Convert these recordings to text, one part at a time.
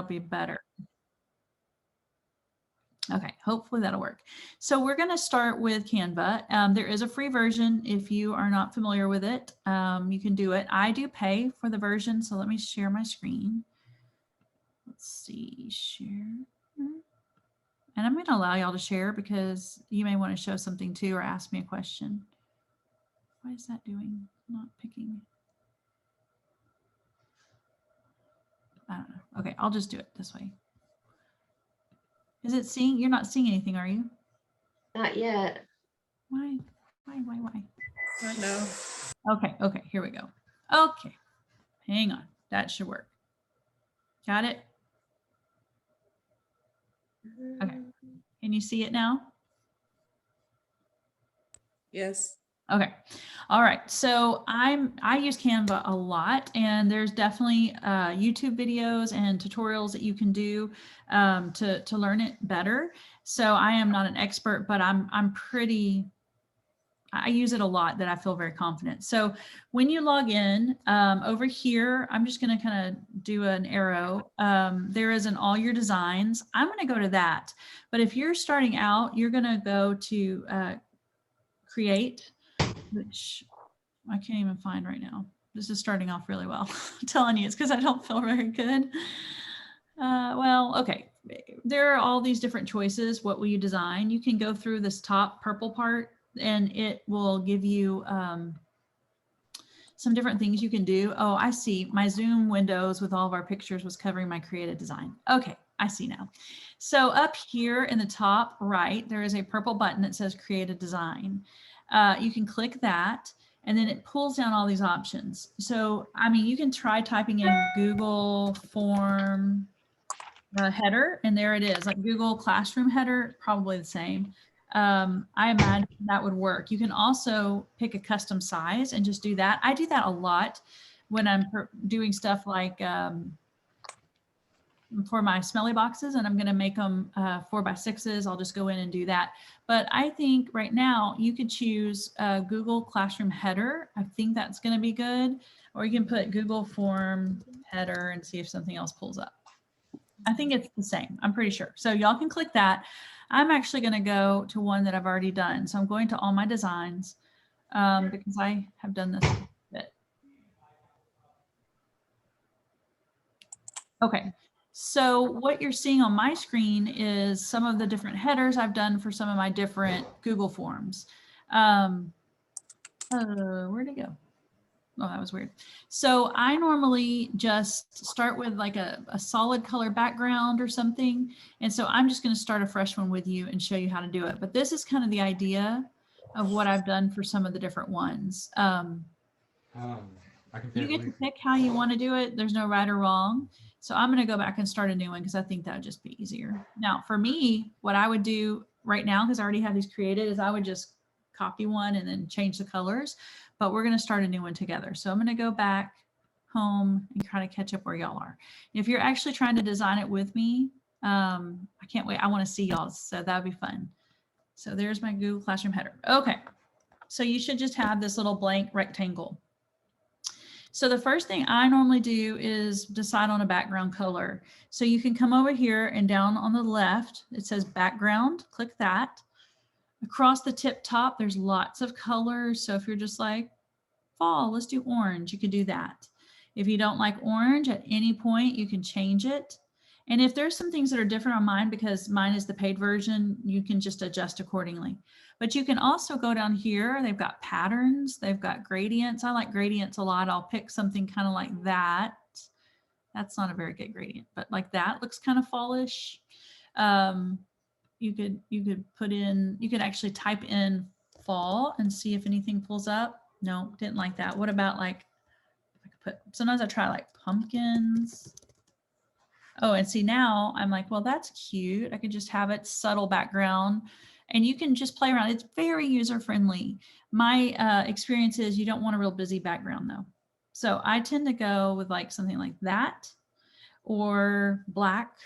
be better. Okay, hopefully that'll work. So we're going to start with Canva. There is a free version. If you are not familiar with it, you can do it. I do pay for the version, so let me share my screen. Let's see, share. And I'm going to allow y'all to share because you may want to show something too or ask me a question. Why is that doing? Not picking. I don't know. Okay, I'll just do it this way. Is it seeing? You're not seeing anything, are you? Not yet. Why? I know. Okay, here we go. Okay, hang on. That should work. Got it? Okay. Can you see it now? Yes. Okay. All right. So I use Canva a lot, and there's definitely YouTube videos and tutorials that you can do to learn it better. So I am not an expert, but I use it a lot that I feel very confident. So when you log in over here, I'm just going to kind of do an arrow. There is an all your designs. I'm going to go to that. But if you're starting out, you're going to go to create, which I can't even find right now. This is starting off really well. I'm telling you, it's because I don't feel very good. Well, okay. There are all these different choices. What will you design? You can go through this top purple part and it will give you some different things you can do. Oh, I see. My Zoom windows with all of our pictures was covering my creative design. Okay, I see now. So up here in the top right, there is a purple button that says create a design. You can click that and then it pulls down all these options. So, I mean, you can try typing in Google Form header, and there it is, like Google Classroom header, probably the same. I imagine that would work. You can also pick a custom size and just do that. I do that a lot when I'm doing stuff like for my smelly boxes, and I'm going to make them 4x6s. I'll just go in and do that. But I think right now you could choose Google Classroom header. I think that's going to be good. Or you can put Google Form header and see if something else pulls up. I think it's the same. I'm pretty sure. So y'all can click that. I'm actually going to go to one that I've already done. So I'm going to all my designs because I have done this a bit. Okay. So what you're seeing on my screen is some of the different headers I've done for some of my different Google Forms. Where'd it go? Oh, that was weird. So I normally just start with like a solid color background or something. And so I'm just going to start a fresh one with you and show you how to do it. But this is kind of the idea of what I've done for some of the different ones. You get to pick how you want to do it. There's no right or wrong. So I'm going to go back and start a new one because I think that would just be easier. Now, for me, what I would do right now, because I already have these created, is I would just copy one and then change the colors. But we're going to start a new one together. So I'm going to go back home and try to catch up where y'all are. If you're actually trying to design it with me, I can't wait. I want to see y'all. So that'd be fun. So there's my Google Classroom header. Okay. So you should just have this little blank rectangle. So the first thing I normally do is decide on a background color. So you can come over here and down on the left, it says background, click that. Across the tip top, there's lots of colors. So if you're just like fall, let's do orange, you could do that. If you don't like orange at any point, you can change it. And if there's some things that are different on mine, because mine is the paid version, you can just adjust accordingly. But you can also go down here. They've got patterns. They've got gradients. I like gradients a lot. I'll pick something kind of like that. That's not a very good gradient, but like that looks kind of fallish. You could put in, you could actually type in fall and see if anything pulls up. No, didn't like that. What about like, I could put, sometimes I try like pumpkins. Oh, and see now I'm like, well, that's cute. I could just have it subtle background and you can just play around. It's very user-friendly. My experience is you don't want a real busy background though. So I tend to go with like something like that or black.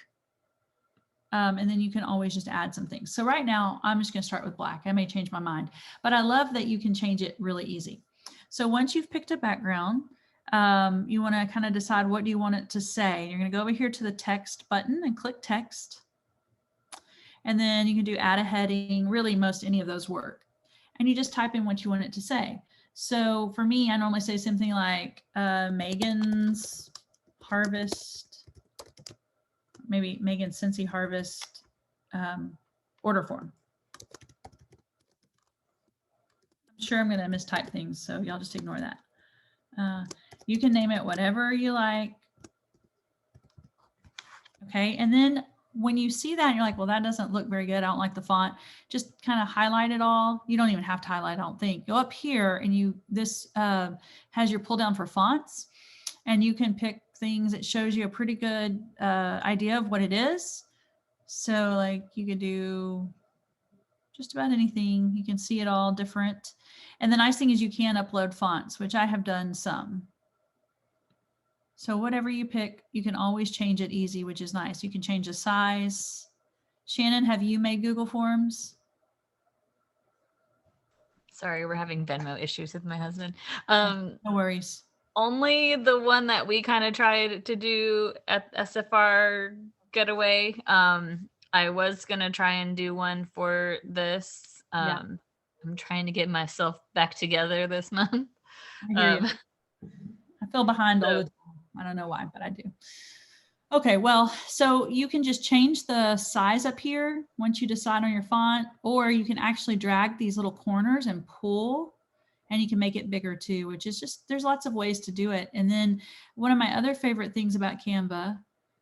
And then you can always just add some things. So right now I'm just going to start with black. I may change my mind, but I love that you can change it really easy. So once you've picked a background, You want to kind of decide what do you want it to say. You're going to go over here to the text button and click text. And then you can do add a heading. Really, most any of those work. And you just type in what you want it to say. So for me, I normally say something like Megan's harvest, maybe Megan's Scentsy harvest order form. I'm sure I'm going to mistype things, so y'all just ignore that. You can name it whatever you like. Okay, and then when you see that, you're like, well, that doesn't look very good. I don't like the font. Just kind of highlight it all. You don't even have to highlight, I don't think. Go up here and this has your pull down for fonts, and you can pick things. It shows you a pretty good idea of what it is. So like you could do just about anything. You can see it all different. And the nice thing is you can upload fonts, which I have done some. So whatever you pick, you can always change it easy, which is nice. You can change the size. Shannon, have you made Google Forms? Sorry, we're having Venmo issues with my husband. No worries. Only the one that we kind of tried to do at SFR getaway. I was gonna try and do one for this. Yeah. I'm trying to get myself back together this month. I hear you. I feel behind all the time. I don't know why, but I do. Okay, well, so you can just change the size up here once you decide on your font, or you can actually drag these little corners and pull, and you can make it bigger too, which is just, there's lots of ways to do it. And then one of my other favorite things about Canva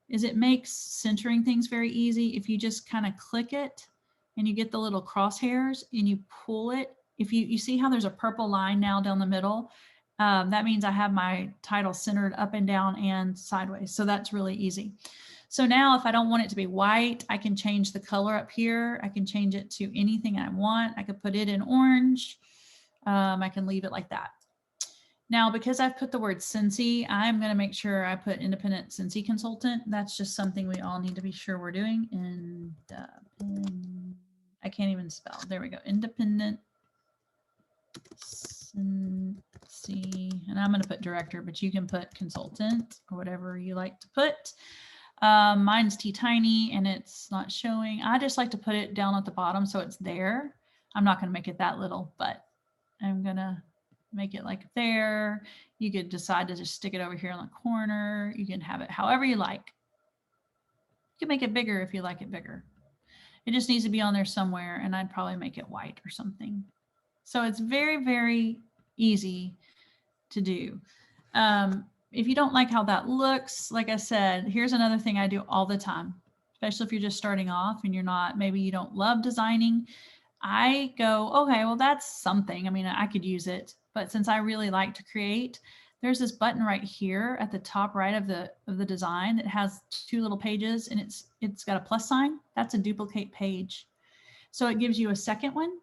is it makes centering things very easy. If you just kind of click it and you get the little crosshairs and you pull it, if you see how there's a purple line now down the middle, that means I have my title centered up and down and sideways. So that's really easy. So now if I don't want it to be white, I can change the color up here. I can change it to anything I want. I could put it in orange. I can leave it like that. Now, because I've put the word Scentsy, I'm going to make sure I put independent Scentsy consultant. That's just something we all need to be sure we're doing. And I can't even spell. There we go. Independent Scentsy. And I'm going to put director, but you can put consultant or whatever you like to put. Mine's T-Tiny and it's not showing. I just like to put it down at the bottom so it's there. I'm not going to make it that little, but I'm going to make it like there. You could decide to just stick it over here in the corner. You can have it however you like. You can make it bigger if you like it bigger. It just needs to be on there somewhere, and I'd probably make it white or something. So it's very, very easy to do. If you don't like how that looks, like I said, here's another thing I do all the time, especially if you're just starting off and you're not, maybe you don't love designing. I go, okay, well, that's something. I mean, I could use it, but since I really like to create, there's this button right here at the top right of the design that has two little pages, and it's got a plus sign. That's a duplicate page. So it gives you a second one.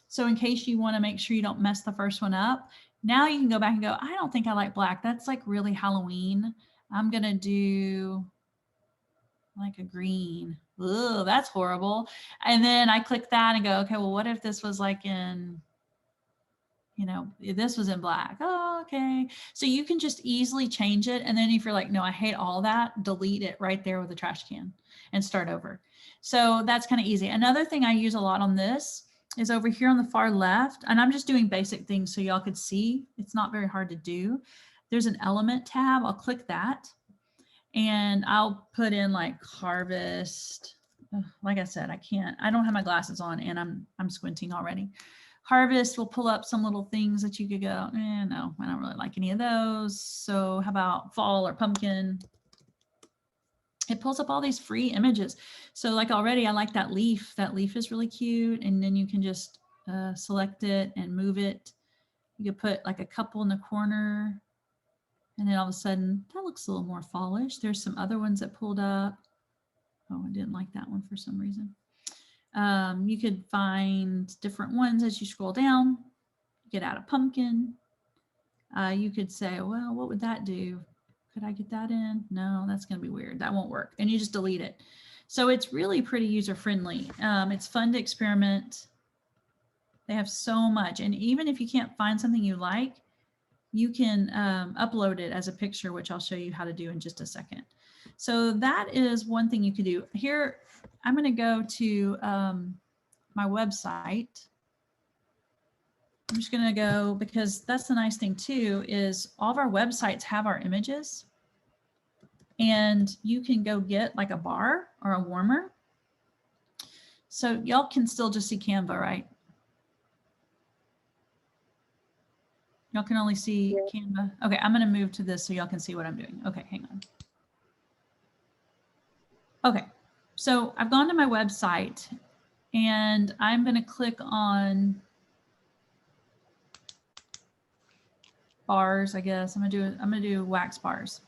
So in case you want to make sure you don't mess the first one up, now you can go back and go, I don't think I like black. That's like really Halloween. I'm going to do like a green. Ugh, that's horrible. And then I click that and go, okay, well, what if this was like in, you know, this was in black. Oh, okay. So you can just easily change it. And then if you're like, no, I hate all that, delete it right there with a trash can and start over. So that's kind of easy. Another thing I use a lot on this is over here on the far left, and I'm just doing basic things so y'all could see. It's not very hard to do. There's an element tab. I'll click that and I'll put in like harvest. Like I said, I don't have my glasses on and I'm squinting already. Harvest will pull up some little things that you could go, no, I don't really like any of those. So how about fall or pumpkin? It pulls up all these free images. So like already, I like that leaf. That leaf is really cute. And then you can just select it and move it. You could put like a couple in the corner. And then all of a sudden, that looks a little more fallish. There's some other ones that pulled up. Oh, I didn't like that one for some reason. You could find different ones as you scroll down. You could add a pumpkin. You could say, well, what would that do? Could I get that in? No, that's going to be weird. That won't work. And you just delete it. So it's really pretty user-friendly. It's fun to experiment. They have so much. And even if you can't find something you like, you can upload it as a picture, which I'll show you how to do in just a second. So that is one thing you could do. Here, I'm going to go to my website. I'm just going to go, because that's the nice thing too, is all of our websites have our images. And you can go get like a bar or a warmer. So y'all can still just see Canva, right? Y'all can only see Canva. Okay, I'm going to move to this so y'all can see what I'm doing. Okay, hang on. Okay, so I've gone to my website and I'm going to click on bars, I guess. I'm gonna do wax bars.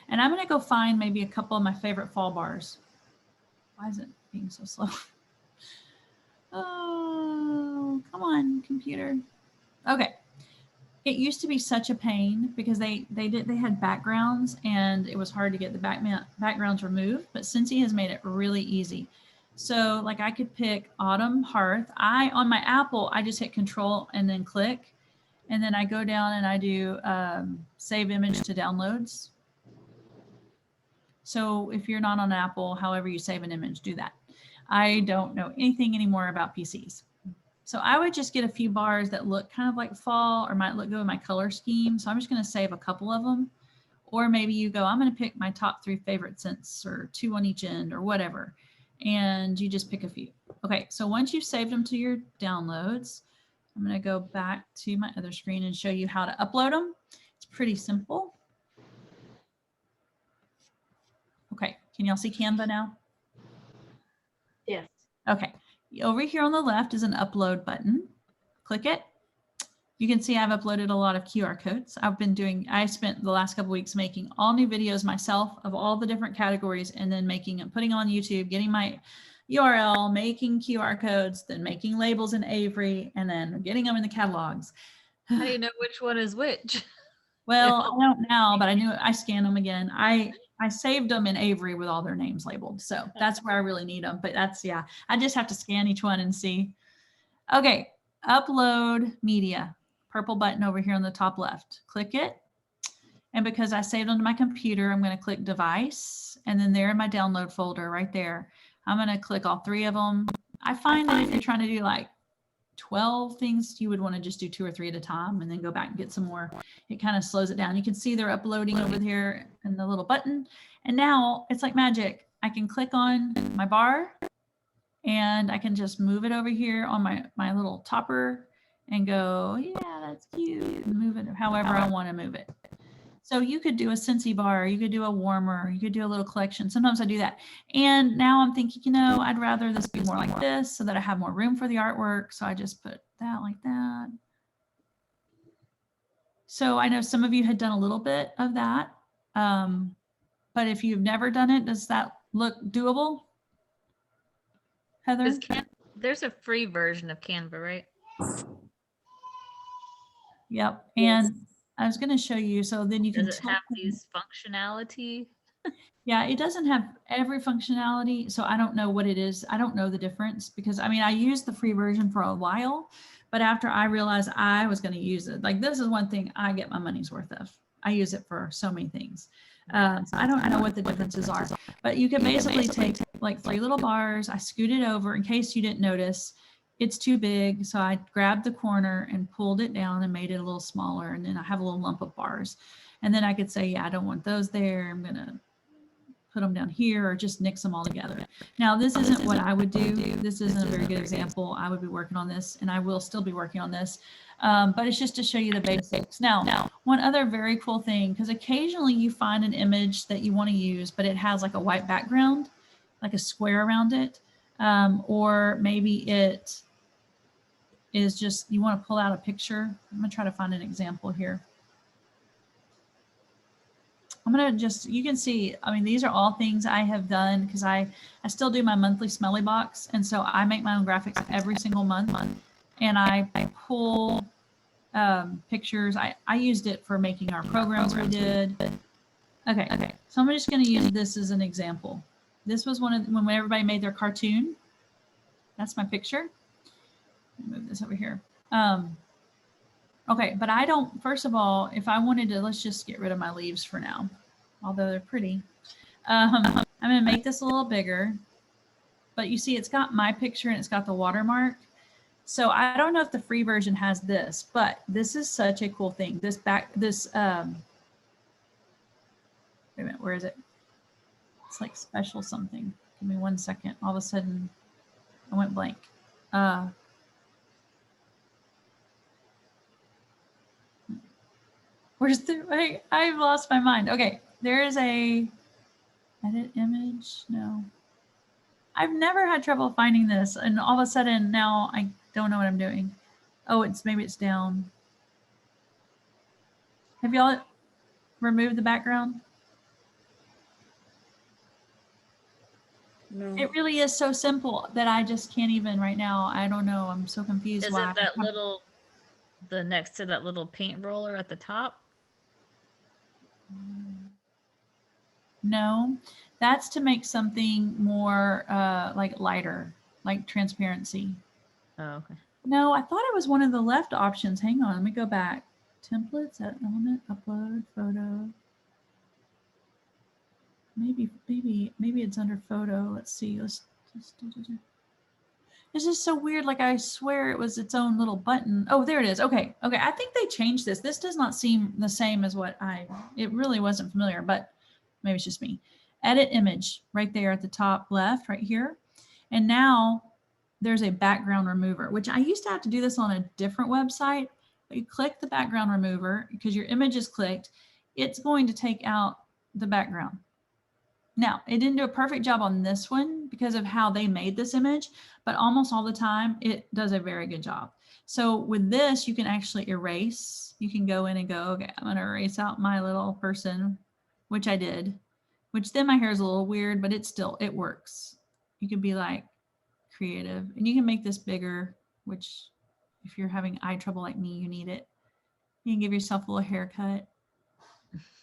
And I'm gonna go find maybe a couple of my favorite fall bars. Why is it being so slow? Oh, come on, computer. Okay. It used to be such a pain because they had backgrounds and it was hard to get the backgrounds removed, but Cincy has made it really easy. So like I could pick Autumn Hearth. On my Apple, I just hit Control and then click. And then I go down and I do save image to downloads. So if you're not on Apple, however you save an image, do that. I don't know anything anymore about PCs. So I would just get a few bars that look kind of like fall or might look good with my color scheme. So I'm just going to save a couple of them. Or maybe you go, I'm going to pick my top 3 favorite scents or 2 on each end or whatever. And you just pick a few. Okay, so once you've saved them to your downloads, I'm going to go back to my other screen and show you how to upload them. It's pretty simple. Okay, can y'all see Canva now? Yes. Okay, over here on the left is an upload button. Click it. You can see I've uploaded a lot of QR codes. I spent the last couple weeks making all new videos myself of all the different categories and then putting on YouTube, getting my URL, making QR codes, then making labels in Avery, and then getting them in the catalogs. How do you know which one is which? Well, I don't now, but I knew I scanned them again. I saved them in Avery with all their names labeled. So that's where I really need them. But that's, yeah, I just have to scan each one and see. Okay, upload media. Purple button over here on the top left. Click it. And because I saved onto my computer, I'm going to click device. And then there in my download folder right there, I'm going to click all 3 of them. I find that if you're trying to do like 12 things, you would want to just do 2 or 3 at a time and then go back and get some more. It kind of slows it down. You can see they're uploading over there in the little button. And now it's like magic. I can click on my bar and I can just move it over here on my little topper and go, yeah, that's cute. And move it however I want to move it. So you could do a Scentsy bar, you could do a warmer, you could do a little collection. Sometimes I do that. And now I'm thinking, you know, I'd rather this be more like this so that I have more room for the artwork. So I just put that like that. So I know some of you had done a little bit of that. But if you've never done it, does that look doable? Heather? There's a free version of Canva, right? Yep. Yes. And I was going to show you, so then you can Does it have these functionality? Yeah, it doesn't have every functionality, so I don't know what it is. I don't know the difference because I mean, I used the free version for a while, but after I realized I was going to use it, like this is one thing I get my money's worth of. I use it for so many things. So I don't know what the differences are, but you can basically take like 3 little bars. I scoot it over in case you didn't notice. It's too big, so I grabbed the corner and pulled it down and made it a little smaller, and then I have a little lump of bars. And then I could say, yeah, I don't want those there. I'm going to put them down here or just nix them all together. Now, this isn't what I would do. This isn't a very good example. I would be working on this and I will still be working on this. But it's just to show you the basics. Now, one other very cool thing, because occasionally you find an image that you want to use, but it has like a white background, like a square around it. Or maybe it is just, you want to pull out a picture. I'm going to try to find an example here. I'm going to just, you can see, I mean, these are all things I have done because I still do my monthly smelly box. And so I make my own graphics every single month and I pull pictures. I used it for making our programs we did. Okay. So I'm just going to use this as an example. This was one of when everybody made their cartoon. That's my picture. Move this over here. Oh, Okay, but I don't, first of all, if I wanted to, let's just get rid of my leaves for now, although they're pretty. I'm going to make this a little bigger, but you see it's got my picture and it's got the watermark. So I don't know if the free version has this, but this is such a cool thing. Wait a minute, where is it? It's like special something. Give me 1 second. All of a sudden I went blank. Where's the, I've lost my mind. Okay, there is a edit image. No, I've never had trouble finding this. And all of a sudden now I don't know what I'm doing. Oh, maybe it's down. Have y'all removed the background? No. It really is so simple that I just can't even right now. I don't know. I'm so confused. Is it that little, the next to that little paint roller at the top? No, that's to make something more like lighter, like transparency. Oh, okay. No, I thought it was one of the left options. Hang on, let me go back. Templates, add element, upload, photo. Maybe it's under photo. Let's see. Let's just do. This is so weird. Like I swear it was its own little button. Oh, there it is. Okay. Okay. I think they changed this. This does not seem the same as what it really wasn't familiar, but maybe it's just me. Edit image right there at the top left, right here. And now there's a background remover, which I used to have to do this on a different website. But you click the background remover because your image is clicked. It's going to take out the background. Now, it didn't do a perfect job on this one because of how they made this image, but almost all the time it does a very good job. So with this, you can actually erase. You can go in and go, okay, I'm going to erase out my little person, which I did, which then my hair is a little weird, but it works. You can be like creative and you can make this bigger, which if you're having eye trouble like me, you need it. You can give yourself a little haircut.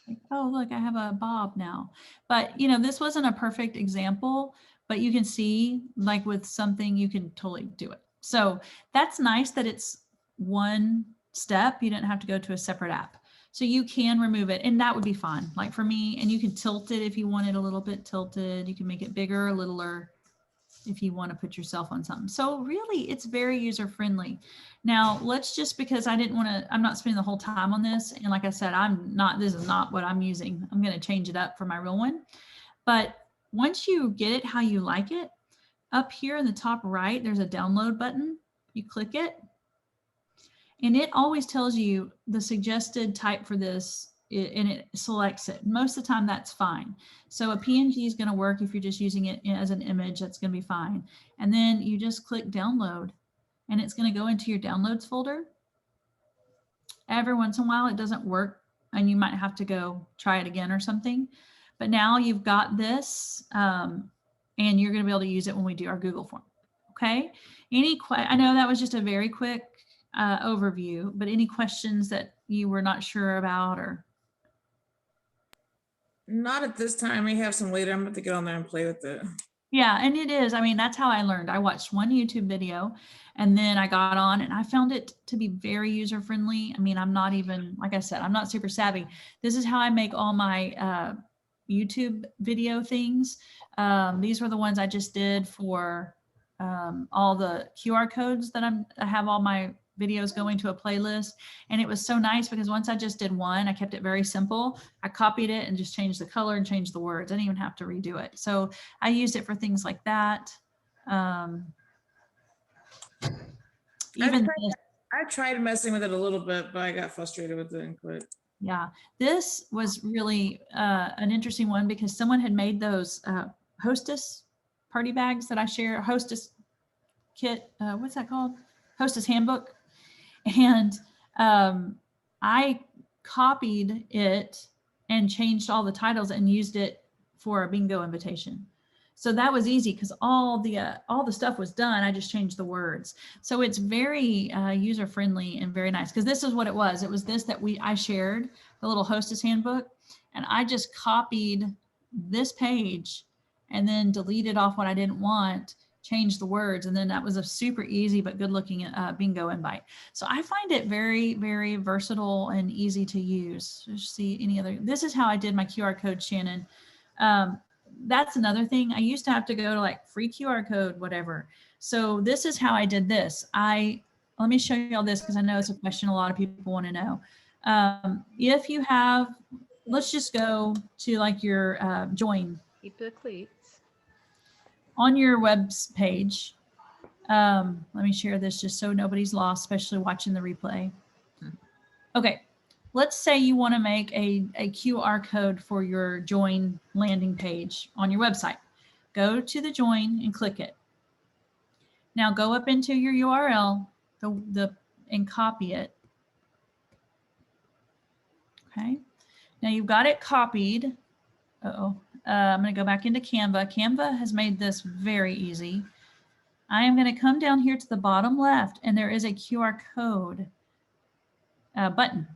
Like, oh, look, I have a bob now. But, you know, this wasn't a perfect example, but you can see like with something, you can totally do it. So that's nice that it's one step. You didn't have to go to a separate app. So you can remove it and that would be fine. Like for me, and you can tilt it if you want it a little bit tilted. You can make it bigger or littler if you want to put yourself on something. So really it's very user friendly. Now let's just, because I'm not spending the whole time on this. And like I said, this is not what I'm using. I'm going to change it up for my real one. But once you get it how you like it, up here in the top right, there's a download button. You click it and it always tells you the suggested type for this and it selects it. Most of the time that's fine. So a PNG is going to work if you're just using it as an image, that's going to be fine. And then you just click download and it's going to go into your downloads folder. Every once in a while it doesn't work and you might have to go try it again or something. But now you've got this and you're going to be able to use it when we do our Google form. Okay. I know that was just a very quick overview, but any questions that you were not sure about or? Not at this time. I have some later. I'm going to get on there and play with it. Yeah, and it is. I mean, that's how I learned. I watched one YouTube video and then I got on and I found it to be very user friendly. I mean, I'm not even, like I said, I'm not super savvy. This is how I make all my YouTube video things. These were the ones I just did for all the QR codes that I have all my videos going to a playlist. And it was so nice because once I just did one, I kept it very simple. I copied it and just changed the color and changed the words. I didn't even have to redo it. So I used it for things like that. I tried messing with it a little bit, but I got frustrated with it and quit. Yeah, this was really an interesting one because someone had made those hostess party bags that I share, hostess kit, what's that called? Hostess handbook. And I copied it and changed all the titles and used it for a bingo invitation. So that was easy because all the stuff was done. I just changed the words. So it's very user friendly and very nice because this is what it was. It was this that I shared, the little hostess handbook, and I just copied this page and then deleted off what I didn't want, change the words. And then that was a super easy but good looking bingo invite. So I find it very, very versatile and easy to use. Just see any other, this is how I did my QR code, Shannon. That's another thing. I used to have to go to like free QR code, whatever. So this is how I did this. Let me show you all this because I know it's a question a lot of people want to know. If you have, let's just go to like your join Keep the cleats. on your web page. Let me share this just so nobody's lost, especially watching the replay. Okay, let's say you want to make a QR code for your join landing page on your website. Go to the join and click it. Now go up into your URL and copy it. Okay, now you've got it copied. I'm going to go back into Canva. Canva has made this very easy. I am going to come down here to the bottom left, and there is a QR code button.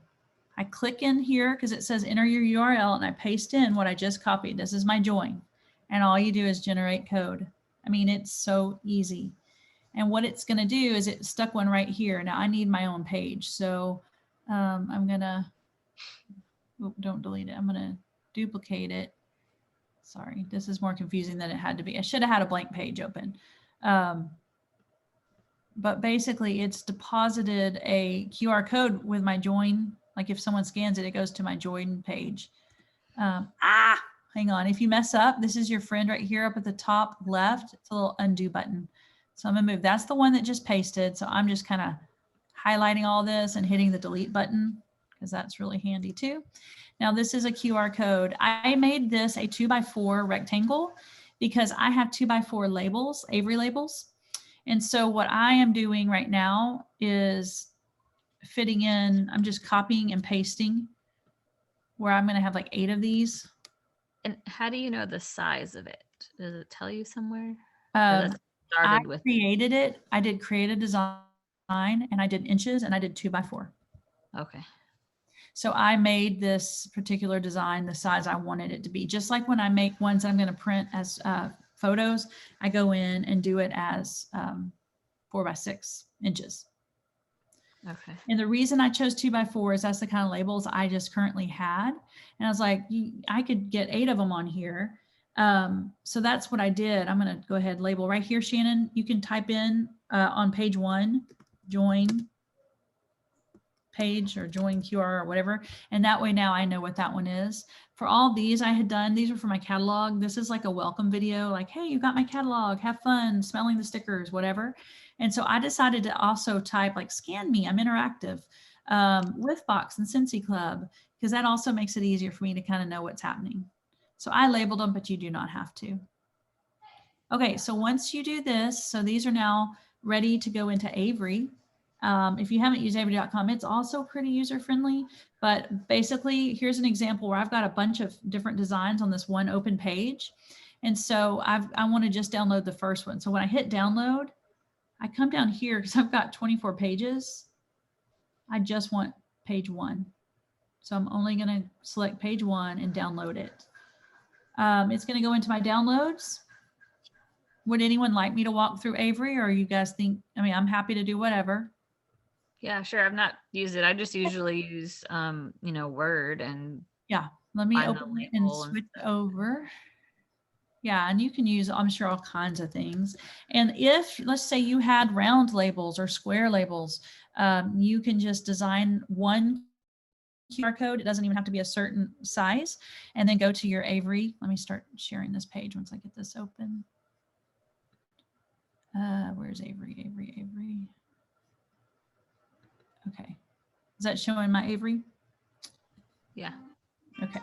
I click in here because it says enter your URL, and I paste in what I just copied. This is my join, and all you do is generate code. I mean, it's so easy. And what it's going to do is it stuck one right here. Now I need my own page, so I'm going to, don't delete it. I'm going to duplicate it. Sorry, this is more confusing than it had to be. I should have had a blank page open. But basically it's deposited a QR code with my join. Like if someone scans it, it goes to my join page. Hang on. If you mess up, this is your friend right here up at the top left. It's a little undo button. So I'm gonna move. That's the one that just pasted. So I'm just kind of highlighting all this and hitting the delete button because that's really handy too. Now this is a QR code. I made this a 2x4 rectangle because I have 2x4 labels, Avery labels. And so what I am doing right now is fitting in, I'm just copying and pasting where I'm going to have like 8 of these. And how do you know the size of it? Does it tell you somewhere? I Started with created it. I did create a design and I did inches and I did 2x4. Okay. So I made this particular design the size I wanted it to be. Just like when I make ones I'm going to print as photos, I go in and do it as 4x6 inches. Okay. And the reason I chose 2x4 is that's the kind of labels I just currently had. And I was like, I could get 8 of them on here. So that's what I did. I'm going to go ahead and label right here, Shannon. You can type in on page 1, join page or join QR or whatever. And that way now I know what that one is. For all these I had done, these are for my catalog. This is like a welcome video, like, hey, you got my catalog, have fun smelling the stickers, whatever. And so I decided to also type like, scan me, I'm interactive, Withbox and Scentsy Club, because that also makes it easier for me to kind of know what's happening. So I labeled them, but you do not have to. Okay, so once you do this, so these are now ready to go into Avery. If you haven't used Avery.com, it's also pretty user-friendly, but basically here's an example where I've got a bunch of different designs on this one open page. And so I want to just download the first one. So when I hit download, I come down here because I've got 24 pages. I just want page 1. So I'm only going to select page 1 and download it. It's going to go into my downloads. Would anyone like me to walk through Avery, or you guys think, I mean, I'm happy to do whatever. Yeah, sure. I've not used it. I just usually use, Word and. Yeah, let me find the open it and label and switch stuff. over. Yeah, and you can use, I'm sure, all kinds of things. And if, let's say you had round labels or square labels, you can just design one QR code. It doesn't even have to be a certain size. And then go to your Avery. Let me start sharing this page once I get this open. Where's Avery? Avery. Okay. Is that showing my Avery? Yeah. Okay.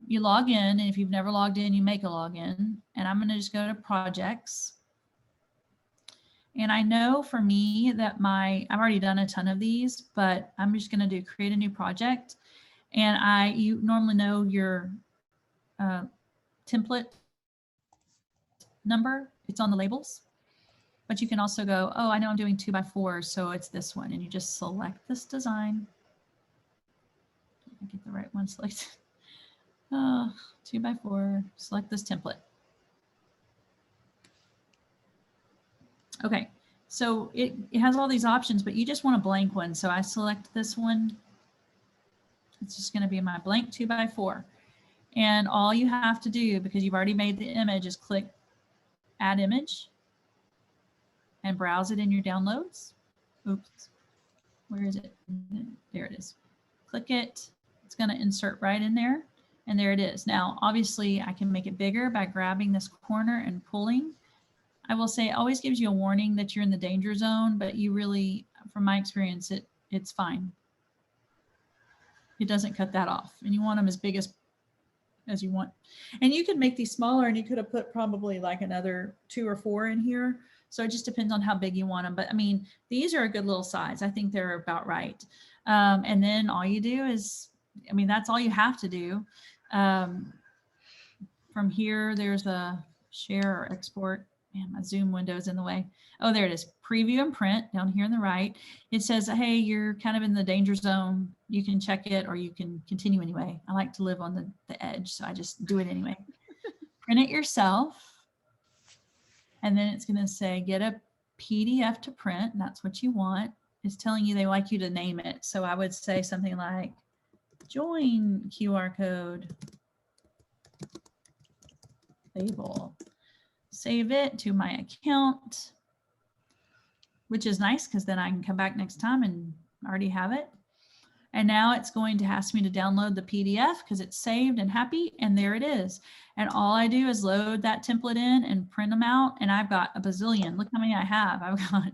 You log in, and if you've never logged in, you make a login. And I'm going to just go to projects. And I know for me that I've already done a ton of these, but I'm just going to do create a new project. And you normally know your template number. It's on the labels. But you can also go, oh, I know I'm doing 2x4, so it's this one. And you just select this design. I get the right one selected. 2x4, select this template. Okay, so it has all these options, but you just want a blank one. So I select this one. It's just going to be my blank 2x4. And all you have to do, because you've already made the image, is click Add Image and browse it in your downloads. Oops, where is it? There it is. Click it. It's going to insert right in there. And there it is. Now, obviously, I can make it bigger by grabbing this corner and pulling. I will say it always gives you a warning that you're in the danger zone, but you really, from my experience, it's fine. It doesn't cut that off. And you want them as big as you want. And you could make these smaller, and you could have put probably like another 2 or 4 in here. So it just depends on how big you want them. But I mean, these are a good little size. I think they're about right. And then all you do is, I mean, that's all you have to do. From here, there's a share or export. Man, my Zoom window is in the way. Oh, there it is. Preview and print down here on the right. It says, hey, you're kind of in the danger zone. You can check it or you can continue anyway. I like to live on the edge, so I just do it anyway. Print it yourself. And then it's going to say, get a PDF to print. And that's what you want. It's telling you they like you to name it. So I would say something like, join QR code label. Save it to my account, which is nice because then I can come back next time and already have it. And now it's going to ask me to download the PDF because it's saved and happy, and there it is. And all I do is load that template in and print them out, and I've got a bazillion. Look how many I have. I've got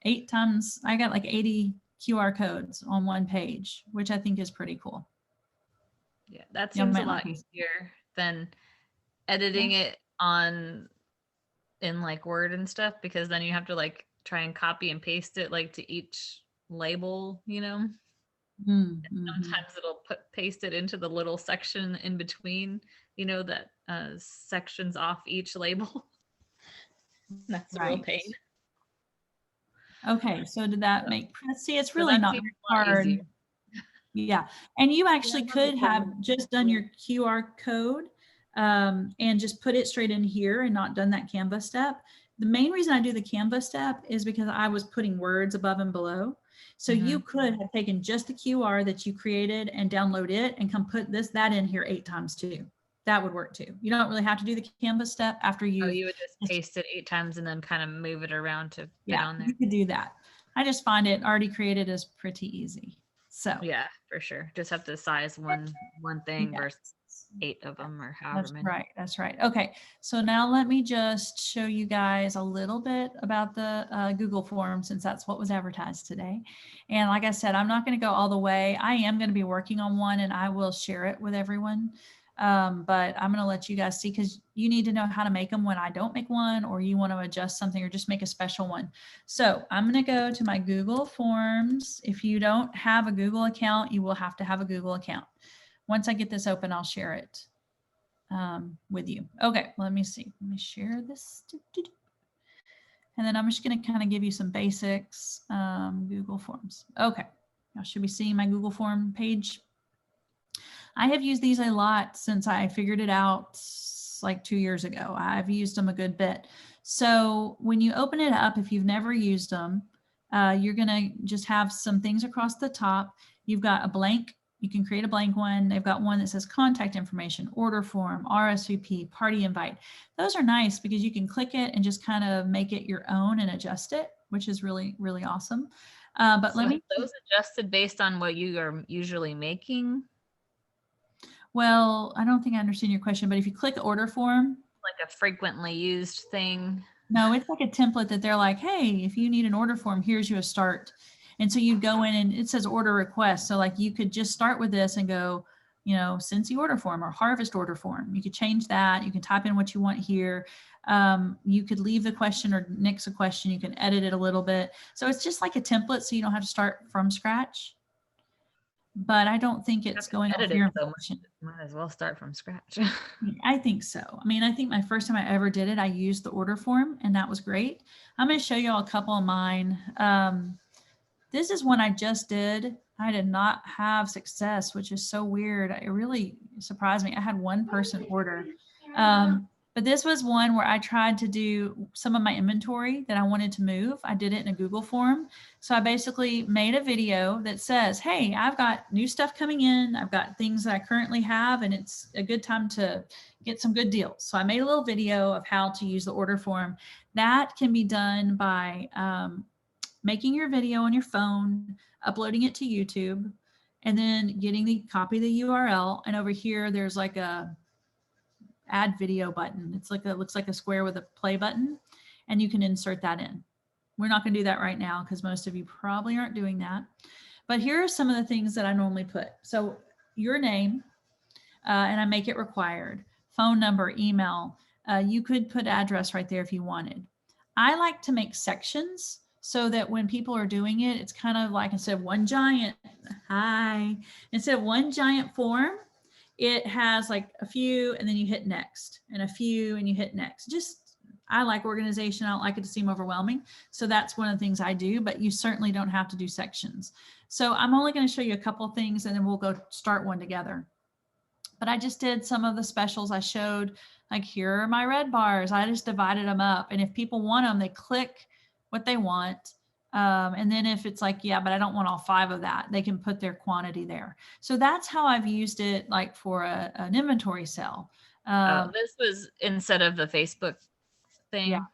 8 times, I got like 80 QR codes on one page, which I think is pretty cool. Yeah, that seems a lot easier than editing it in like Word and stuff, because then you have to like try and copy and paste it like to each label, you know. Mm-hmm. Sometimes it'll paste it into the little section in between, you know, that sections off each label. That's a real pain. Okay, so did that make sense? See, it's really not hard. Easier. Yeah, and you actually could have just done your QR code and just put it straight in here and not done that Canva step. The main reason I do the Canva step is because I was putting words above and below. So you could have taken just the QR that you created and download it and come put that in here 8 times too. That would work too. You don't really have to do the Canva step after you. Oh, you would just paste it 8 times and then kind of move it around to fit on there. You could do that. I just find it already created is pretty easy. So yeah, for sure. Just have to size one thing versus 8 of them or however many. That's right. Okay, so now let me just show you guys a little bit about the Google Forms, since that's what was advertised today. And like I said, I'm not going to go all the way. I am going to be working on one, and I will share it with everyone. But I'm going to let you guys see, because you need to know how to make them when I don't make one, or you want to adjust something or just make a special one. So I'm going to go to my Google Forms. If you don't have a Google account, you will have to have a Google account. Once I get this open, I'll share it with you. Okay, let me see. Let me share this. And then I'm just going to kind of give you some basics. Google Forms. Okay, now should be seeing my Google Form page. I have used these a lot since I figured it out like 2 years ago. I've used them a good bit. So when you open it up, if you've never used them, you're going to just have some things across the top. You've got a blank. You can create a blank one. They've got one that says contact information, order form, RSVP, party invite. Those are nice because you can click it and just kind of make it your own and adjust it, which is really, really awesome. But so let me. Those adjusted based on what you are usually making? Well, I don't think I understand your question, but if you click order form. Like a frequently used thing? No, it's like a template that they're like, hey, if you need an order form, here's your start. And so you go in and it says order request. So like you could just start with this and go, you know, Cincy order form or harvest order form. You could change that. You can type in what you want here. You could leave the question or nix a question. You can edit it a little bit. So it's just like a template, so you don't have to start from scratch. But I don't think it's going off your information. Might as well start from scratch. I think so. I mean, I think my first time I ever did it, I used the order form, and that was great. I'm going to show you all a couple of mine. This is one I just did. I did not have success, which is so weird. It really surprised me. I had one person order. But this was one where I tried to do some of my inventory that I wanted to move. I did it in a Google form. So I basically made a video that says, hey, I've got new stuff coming in. I've got things that I currently have, and it's a good time to get some good deals. So I made a little video of how to use the order form. That can be done by making your video on your phone, uploading it to YouTube, and then getting the copy of the URL. And over here, there's like a add video button. It's like looks like a square with a play button, and you can insert that in. We're not going to do that right now because most of you probably aren't doing that. But here are some of the things that I normally put. So your name, and I make it required. Phone number, email. You could put address right there if you wanted. I like to make sections so that when people are doing it, it's kind of like instead of one giant form, it has like a few, and then you hit next, and a few, and you hit next. Just, I like organization. I don't like it to seem overwhelming. So that's one of the things I do, but you certainly don't have to do sections. So I'm only going to show you a couple of things, and then we'll go start one together. But I just did some of the specials I showed, like here are my red bars. I just divided them up. And if people want them, they click what they want. And then if it's like, yeah, but I don't want all 5 of that, they can put their quantity there. So that's how I've used it, like for an inventory cell. This was instead of the Facebook thing. Yeah,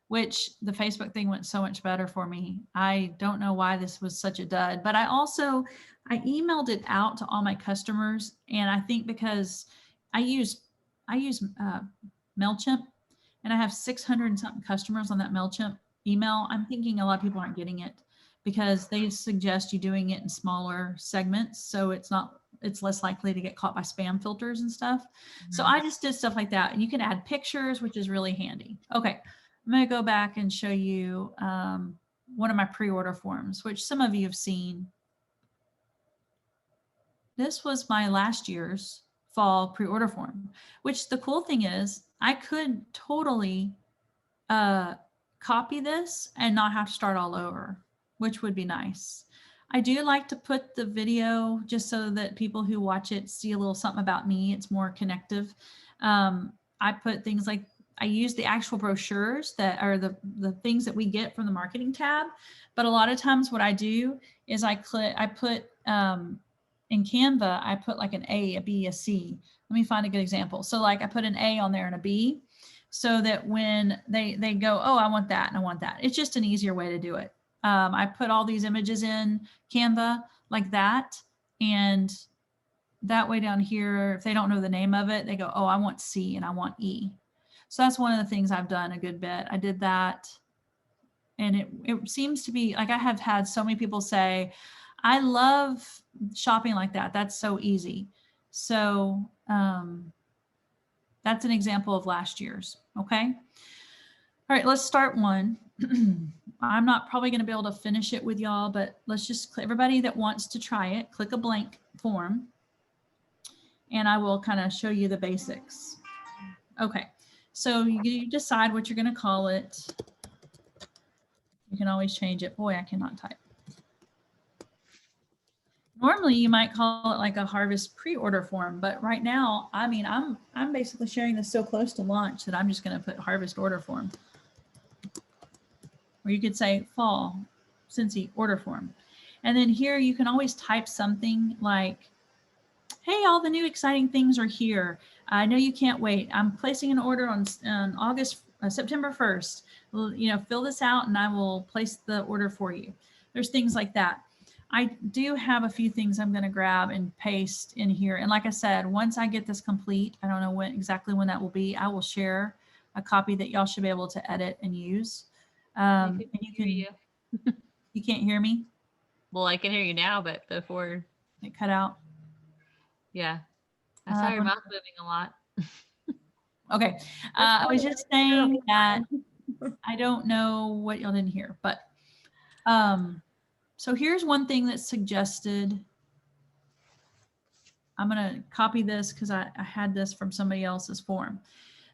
which the Facebook thing went so much better for me. I don't know why this was such a dud, but I emailed it out to all my customers. And I think because I use MailChimp, and I have 600 and something customers on that MailChimp email. I'm thinking a lot of people aren't getting it because they suggest you doing it in smaller segments. So it's less likely to get caught by spam filters and stuff. Mm-hmm. So I just did stuff like that. And you can add pictures, which is really handy. Okay. I'm going to go back and show you one of my pre-order forms, which some of you have seen. This was my last year's fall pre-order form, which the cool thing is I could totally copy this and not have to start all over, which would be nice. I do like to put the video just so that people who watch it see a little something about me. It's more connective. I put things like, I use the actual brochures that are the things that we get from the marketing tab. But a lot of times what I do is I put in Canva, I put like an A, a B, a C. Let me find a good example. So like I put an A on there and a B, so that when they go, oh, I want that and I want that. It's just an easier way to do it. I put all these images in Canva like that. And that way down here, if they don't know the name of it, they go, oh, I want C and I want E. So that's one of the things I've done a good bit. I did that. And it seems to be like, I have had so many people say, I love shopping like that. That's so easy. So that's an example of last year's. Okay. All right, let's start one. I'm not probably going to be able to finish it with y'all, but let's just, everybody that wants to try it, click a blank form and I will kind of show you the basics. Okay. So you decide what you're going to call it. You can always change it. Boy, I cannot type. Normally you might call it like a harvest pre-order form, but right now, I mean, I'm basically sharing this so close to launch that I'm just going to put harvest order form. Or you could say fall Cincy order form. And then here you can always type something like, hey, all the new exciting things are here. I know you can't wait. I'm placing an order on September 1st. Well, you know, fill this out and I will place the order for you. There's things like that. I do have a few things I'm going to grab and paste in here. And like I said, once I get this complete, I don't know exactly when that will be, I will share a copy that y'all should be able to edit and use. And you can't hear me? Well, I can hear you now, but before it cut out. Yeah. I saw your mouth moving a lot. Okay. I was just saying that I don't know what y'all didn't hear, but so here's one thing that's suggested. I'm going to copy this because I had this from somebody else's form.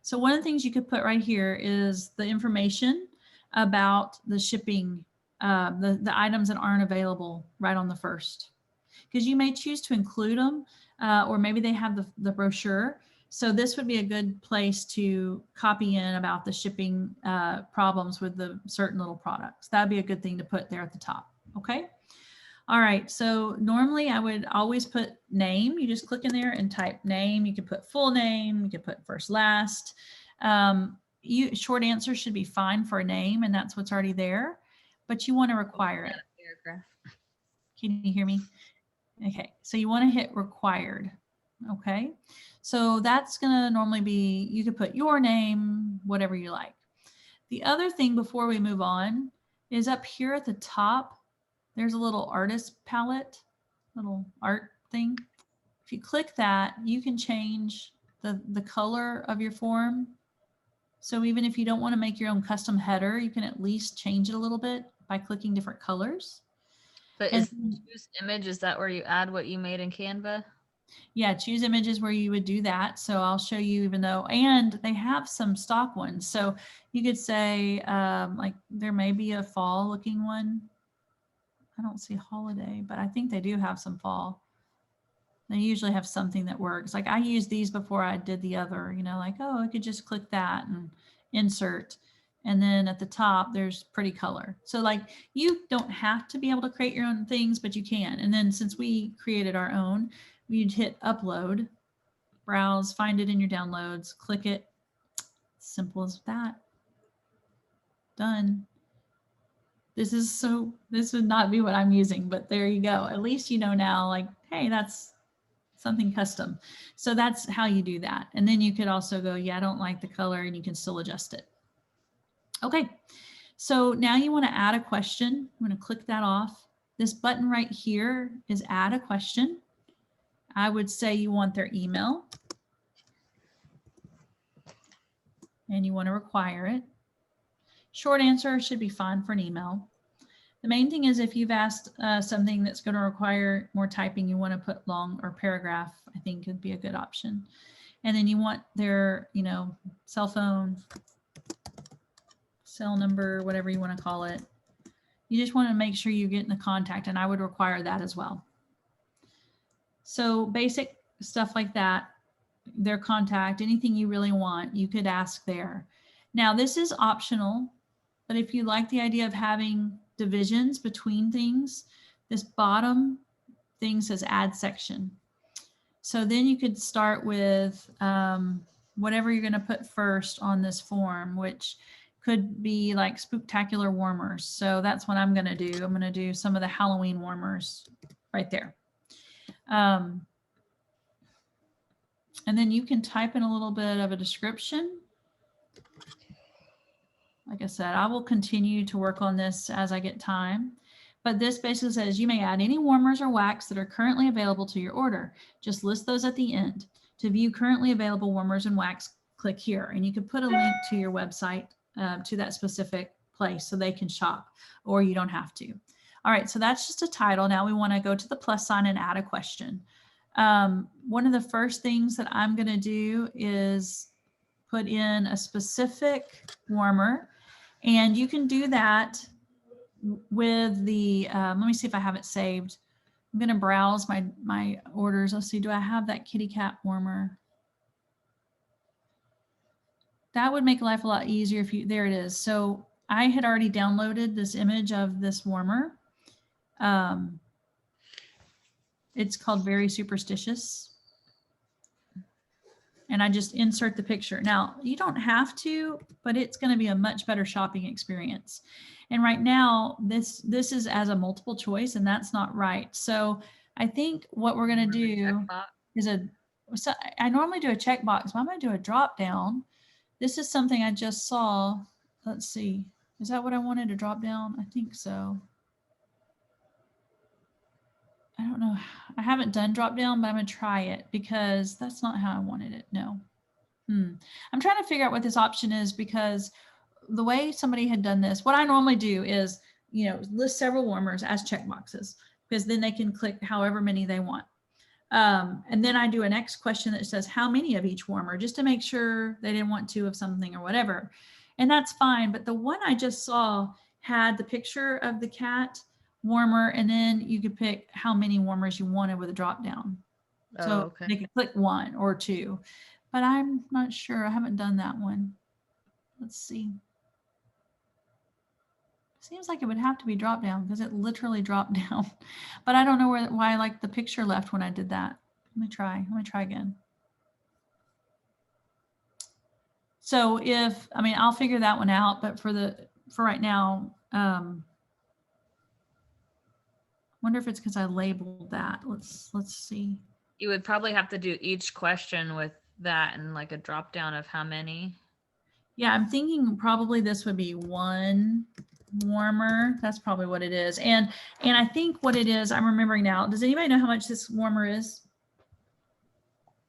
So one of the things you could put right here is the information about the shipping, the items that aren't available right on the first, because you may choose to include them or maybe they have the brochure. So this would be a good place to copy in about the shipping problems with the certain little products. That'd be a good thing to put there at the top. Okay. All right. So normally I would always put name. You just click in there and type name. You can put full name. You can put first, last. Short answer should be fine for a name, and that's what's already there, but you want to require it. Paragraph. Can you hear me? Okay. So you want to hit required. Okay. So that's going to normally be, you could put your name, whatever you like. The other thing before we move on is up here at the top, there's a little artist palette, little art thing. If you click that, you can change the color of your form. So even if you don't want to make your own custom header, you can at least change it a little bit by clicking different colors. But is choose image, is that where you add what you made in Canva? Yeah, choose images where you would do that. So I'll show you, even though, and they have some stock ones. So you could say like there may be a fall looking one. I don't see holiday, but I think they do have some fall. They usually have something that works. Like I used these before I did the other, you know, like, oh, I could just click that and insert. And then at the top, there's pretty color. So like you don't have to be able to create your own things, but you can. And then since we created our own, we'd hit upload, browse, find it in your downloads, click it. Simple as that. Done. This would not be what I'm using, but there you go. At least you know now, like, hey, that's something custom. So that's how you do that. And then you could also go, yeah, I don't like the color, and you can still adjust it. Okay. So now you want to add a question. I'm going to click that off. This button right here is add a question. I would say you want their email and you want to require it. Short answer should be fine for an email. The main thing is if you've asked something that's going to require more typing, you want to put long or paragraph, I think would be a good option. And then you want their, you know, cell phone, cell number, whatever you want to call it. You just want to make sure you get in the contact, and I would require that as well. So basic stuff like that, their contact, anything you really want, you could ask there. Now this is optional, but if you like the idea of having divisions between things, this bottom thing says add section. So then you could start with whatever you're going to put first on this form, which could be like spooktacular warmers. So that's what I'm going to do. I'm going to do some of the Halloween warmers right there. And then you can type in a little bit of a description. Like I said, I will continue to work on this as I get time. But this basically says you may add any warmers or wax that are currently available to your order. Just list those at the end. To view currently available warmers and wax, click here. And you can put a link to your website to that specific place so they can shop, or you don't have to. All right, so that's just a title. Now we want to go to the plus sign and add a question. One of the first things that I'm going to do is put in a specific warmer, and you can do that with the, let me see if I have it saved. I'm going to browse my orders. Let's see, do I have that kitty cat warmer? That would make life a lot easier if you, there it is. So I had already downloaded this image of this warmer. It's called Very Superstitious. And I just insert the picture. Now, you don't have to, but it's going to be a much better shopping experience. And right now, this is as a multiple choice, and that's not right. So I think what we're going to do is so I normally do a checkbox, but I'm going to do a drop down. This is something I just saw. Let's see. Is that what I wanted to drop down? I think so. I don't know. I haven't done drop down, but I'm going to try it because that's not how I wanted it. No. I'm trying to figure out what this option is, because the way somebody had done this, what I normally do is, you know, list several warmers as checkboxes, because then they can click however many they want. And then I do a next question that says how many of each warmer, just to make sure they didn't want 2 of something or whatever. And that's fine. But the one I just saw had the picture of the cat warmer, and then you could pick how many warmers you wanted with a drop down. So they could click 1 or 2. but I'm not sure. I haven't done that one. Let's see. Seems like it would have to be drop down because it literally dropped down, but I don't know why like the picture left when I did that. Let me try again. So if, I mean, I'll figure that one out, but for right now, wonder if it's because I labeled that. Let's see. You would probably have to do each question with that and like a drop down of how many. Yeah, I'm thinking probably this would be one warmer. That's probably what it is. And I think what it is, I'm remembering now. Does anybody know how much this warmer is?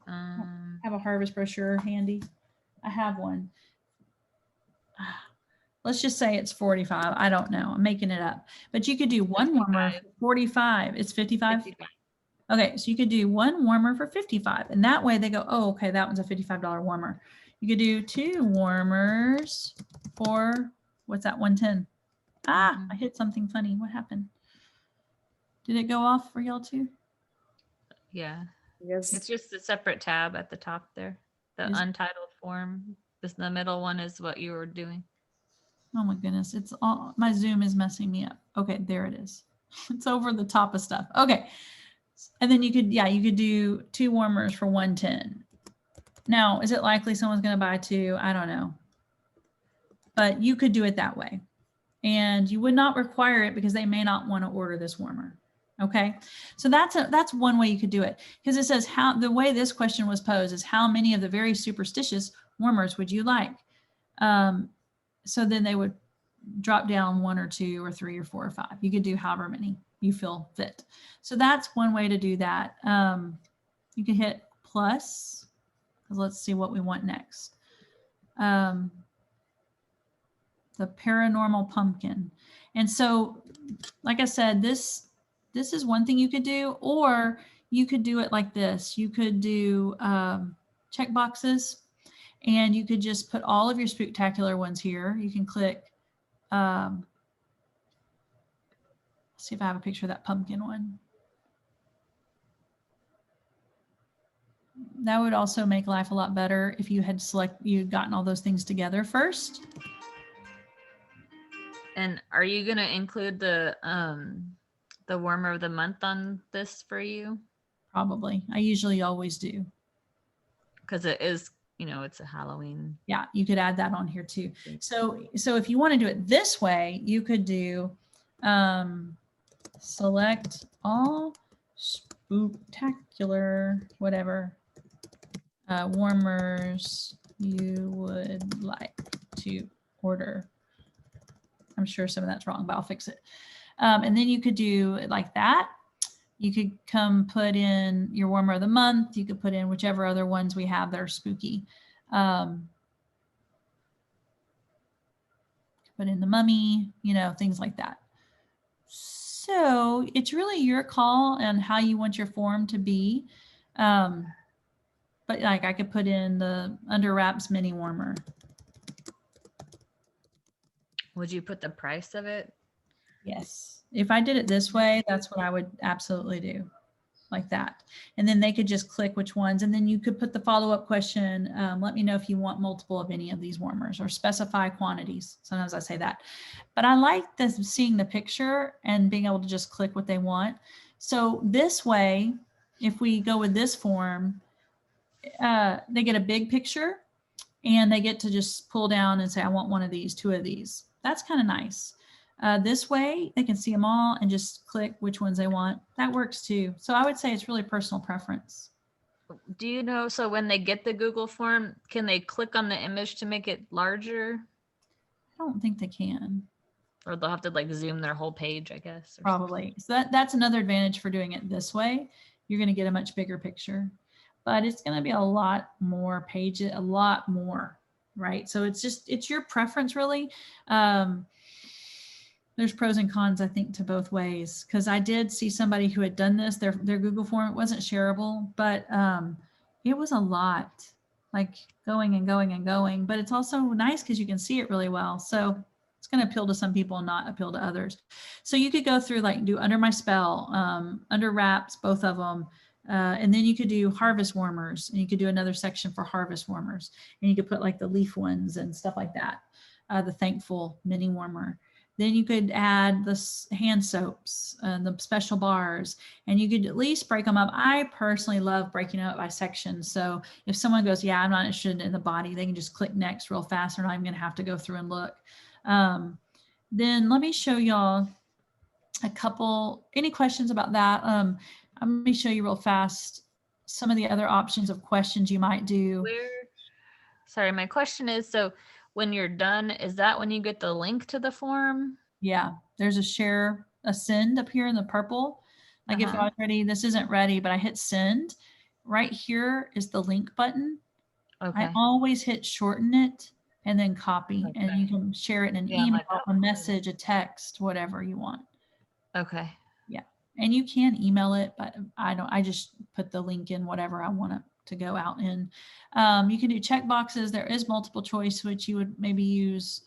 I have a harvest brochure handy. I have one. Let's just say it's 45. I don't know. I'm making it up. But you could do one warmer for 45. It's 55? 55. Okay, so you could do one warmer for 55. And that way they go, oh, okay, that one's a $55 warmer. You could do two warmers for, what's that, 110? Ah, I hit something funny. What happened? Did it go off for y'all too? Yeah. Yes. It's just a separate tab at the top there. The untitled form. The middle one is what you were doing. Oh my goodness. It's all, my Zoom is messing me up. Okay, there it is. It's over the top of stuff. Okay. And then you could do two warmers for 110. Now, is it likely someone's going to buy two? I don't know. But you could do it that way. And you would not require it because they may not want to order this warmer. Okay. So that's one way you could do it, because it says the way this question was posed is how many of the very superstitious warmers would you like? So then they would drop down 1 or 2 or 3 or 4 or 5. You could do however many you feel fit. So that's one way to do that. You can hit plus, because let's see what we want next. The paranormal pumpkin. And so, like I said, this is one thing you could do, or you could do it like this. You could do check boxes, and you could just put all of your spooktacular ones here. You can click, let's see if I have a picture of that pumpkin one. That would also make life a lot better if you had gotten all those things together first. And are you going to include the warmer of the month on this for you? Probably. I usually always do. Because it is, it's a Halloween. Yeah, you could add that on here too. So if you want to do it this way, you could do select all spooktacular, whatever, warmers you would like to order. I'm sure some of that's wrong, but I'll fix it. And then you could do it like that. You could come put in your warmer of the month. You could put in whichever other ones we have that are spooky. Put in the mummy, things like that. So it's really your call on how you want your form to be. But like I could put in the under wraps mini warmer. Would you put the price of it? Yes. If I did it this way, that's what I would absolutely do, like that. And then they could just click which ones. And then you could put the follow-up question. Let me know if you want multiple of any of these warmers, or specify quantities. Sometimes I say that. But I like seeing the picture and being able to just click what they want. So this way, if we go with this form, they get a big picture and they get to just pull down and say, I want one of these, 2 of these. That's kind of nice. This way they can see them all and just click which ones they want. That works too. So I would say it's really personal preference. Do you know, so when they get the Google form, can they click on the image to make it larger? I don't think they can. Or they'll have to like zoom their whole page, I guess. Probably. So that's another advantage for doing it this way. You're going to get a much bigger picture, but it's going to be a lot more pages, a lot more, right? So it's your preference really. There's pros and cons, I think, to both ways, because I did see somebody who had done this, their Google form. It wasn't shareable, but it was a lot, like going and going and going, but it's also nice because you can see it really well. So it's going to appeal to some people and not appeal to others. So you could go through, like, do under my spell, under wraps, both of them, And then you could do harvest warmers, and you could do another section for harvest warmers, and you could put like the leaf ones and stuff like that. The thankful mini warmer. Then you could add the hand soaps and the special bars, and you could at least break them up. I personally love breaking them up by sections. So if someone goes, yeah, I'm not interested in the body, they can just click next real fast. They're not even going to have to go through and look. Then let me show y'all a couple, any questions about that? Let me show you real fast some of the other options of questions you might do. Sorry, my question is, so when you're done, is that when you get the link to the form? Yeah, there's a send up here in the purple. Like if I was ready, this isn't ready, but I hit send. Right here is the link button. Okay. I always hit shorten it and then copy, and you can share it in an email, a message, a text, whatever you want. Okay. Yeah. And you can email it, but I just put the link in whatever I want it to go out in. You can do check boxes. There is multiple choice, which you would maybe use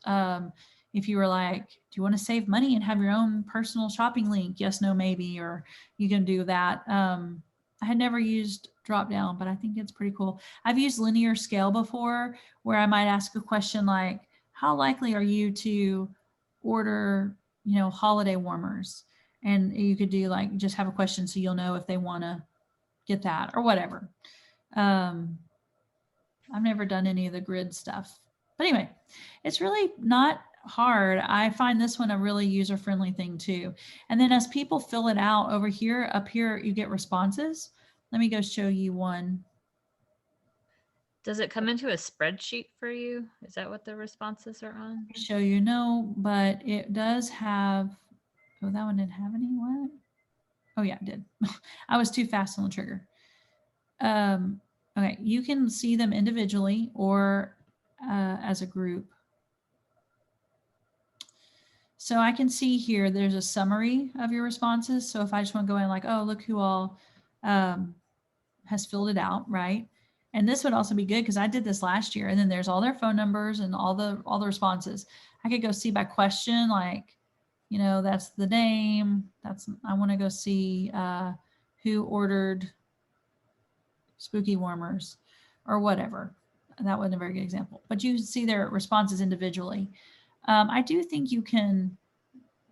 if you were like, do you want to save money and have your own personal shopping link? Yes, no, maybe, or you can do that. I had never used drop down, but I think it's pretty cool. I've used linear scale before, where I might ask a question like, how likely are you to order, holiday warmers? And you could do like, just have a question so you'll know if they want to get that or whatever. I've never done any of the grid stuff, but anyway, it's really not hard. I find this one a really user-friendly thing too. And then as people fill it out over here, up here, you get responses. Let me go show you one. Does it come into a spreadsheet for you? Is that what the responses are on? Show you, no, but it does have, oh, that one didn't have any, what? Oh yeah, it did. I was too fast on the trigger. Okay, you can see them individually or as a group. So I can see here, there's a summary of your responses. So if I just want to go in like, oh, look who all has filled it out, right? And this would also be good because I did this last year, and then there's all their phone numbers and all the responses. I could go see by question, like, that's the name. I want to go see who ordered spooky warmers or whatever. That wasn't a very good example, but you see their responses individually. I do think you can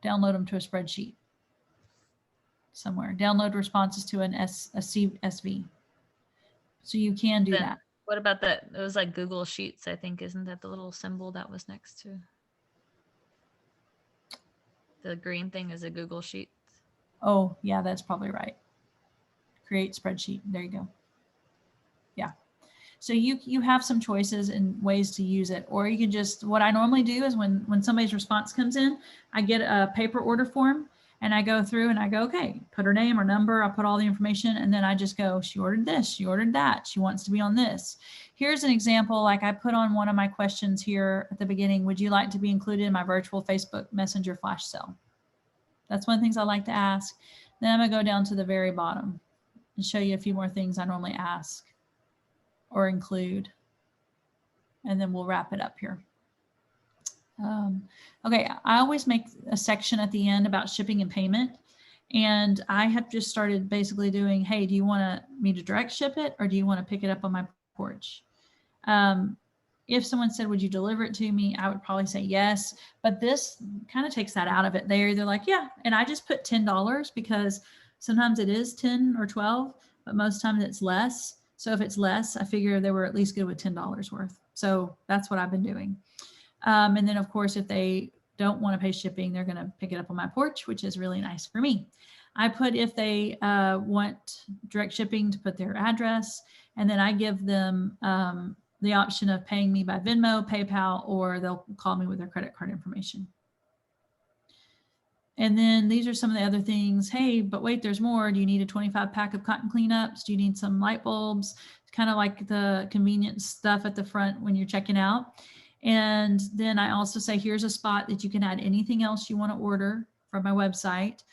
download them to a spreadsheet somewhere. Download responses to an CSV. So you can do that. What about that? It was like Google Sheets, I think. Isn't that the little symbol that was next to? The green thing is a Google Sheet. Oh, yeah, that's probably right. Create spreadsheet. There you go. Yeah. So you have some choices and ways to use it, or you can just, what I normally do is when somebody's response comes in, I get a paper order form and I go through and I go, okay, put her name or number, I'll put all the information, and then I just go, she ordered this, she ordered that, she wants to be on this. Here's an example, like I put on one of my questions here at the beginning, would you like to be included in my virtual Facebook Messenger flash sale? That's one of the things I like to ask. Then I'm gonna go down to the very bottom and show you a few more things I normally ask or include, and then we'll wrap it up here. Okay, I always make a section at the end about shipping and payment, and I have just started basically doing, hey, do you want me to direct ship it, or do you want to pick it up on my porch? If someone said, would you deliver it to me? I would probably say yes, but this kind of takes that out of it. They're either like, yeah, and I just put $10 because sometimes it is 10 or 12, but most times it's less. So if it's less, I figure they were at least good with $10 worth. So that's what I've been doing. And then of course, if they don't want to pay shipping, they're going to pick it up on my porch, which is really nice for me. I put, if they want direct shipping, to put their address, and then I give them the option of paying me by Venmo, PayPal, or they'll call me with their credit card information. And then these are some of the other things. Hey, but wait, there's more. Do you need a 25 pack of cotton cleanups? Do you need some light bulbs? It's kind of like the convenience stuff at the front when you're checking out. And then I also say, here's a spot that you can add anything else you want to order from my website.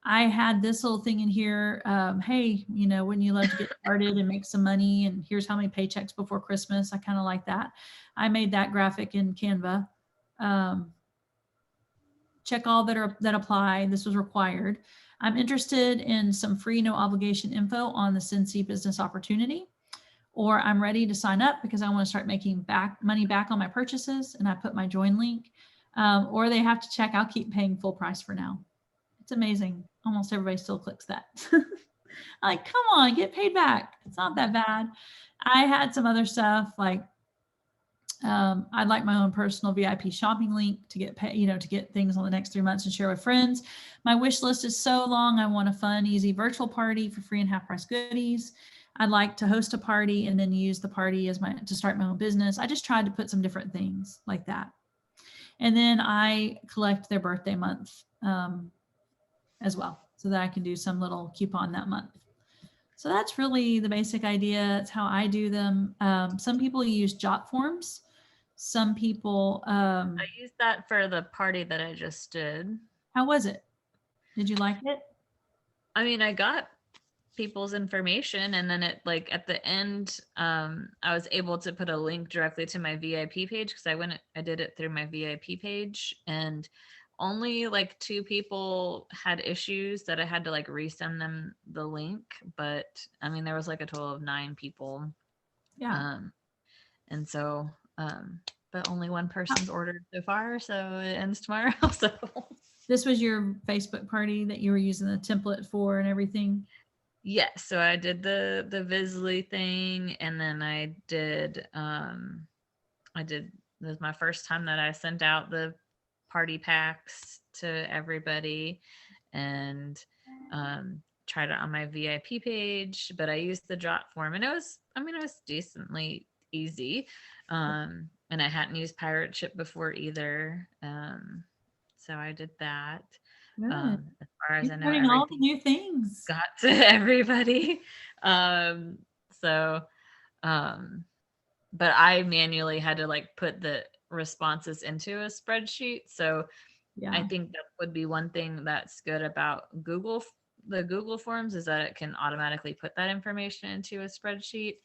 I had this little thing in here. Hey, wouldn't you love to get started and make some money? And here's how many paychecks before Christmas. I kind of like that. I made that graphic in Canva. Check all that apply. This was required. I'm interested in some free, no obligation info on the Cincy business opportunity, or I'm ready to sign up because I want to start making money back on my purchases, and I put my join link, or they have to check, I'll keep paying full price for now. It's amazing. Almost everybody still clicks that. Like, come on, get paid back. It's not that bad. I had some other stuff like, I'd like my own personal VIP shopping link to get paid, to get things on the next 3 months and share with friends. My wish list is so long. I want a fun, easy virtual party for free and half price goodies. I'd like to host a party and then use the party as to start my own business. I just tried to put some different things like that. And then I collect their birthday month as well, so that I can do some little coupon that month. So that's really the basic idea. It's how I do them. Some people use Jot forms. Some people. I used that for the party that I just did. How was it? Did you like it? I mean, I got people's information, and then it, like, at the end, I was able to put a link directly to my VIP page, because I did it through my VIP page, and only like 2 people had issues that I had to like resend them the link. But I mean, there was like a total of 9 people. Yeah. And so, but only one person's ordered so far, so it ends tomorrow. So this was your Facebook party that you were using the template for and everything? Yes. Yeah, so I did the Visly thing, and then I did this was my first time that I sent out the party packs to everybody, and tried it on my VIP page, but I used the Jot form, and it was decently easy. And I hadn't used Pirate Ship before either. So I did that. As far as I know, learning all the new things. Got to everybody. But I manually had to like put the responses into a spreadsheet. So yeah. I think that would be one thing that's good about the Google Forms, is that it can automatically put that information into a spreadsheet.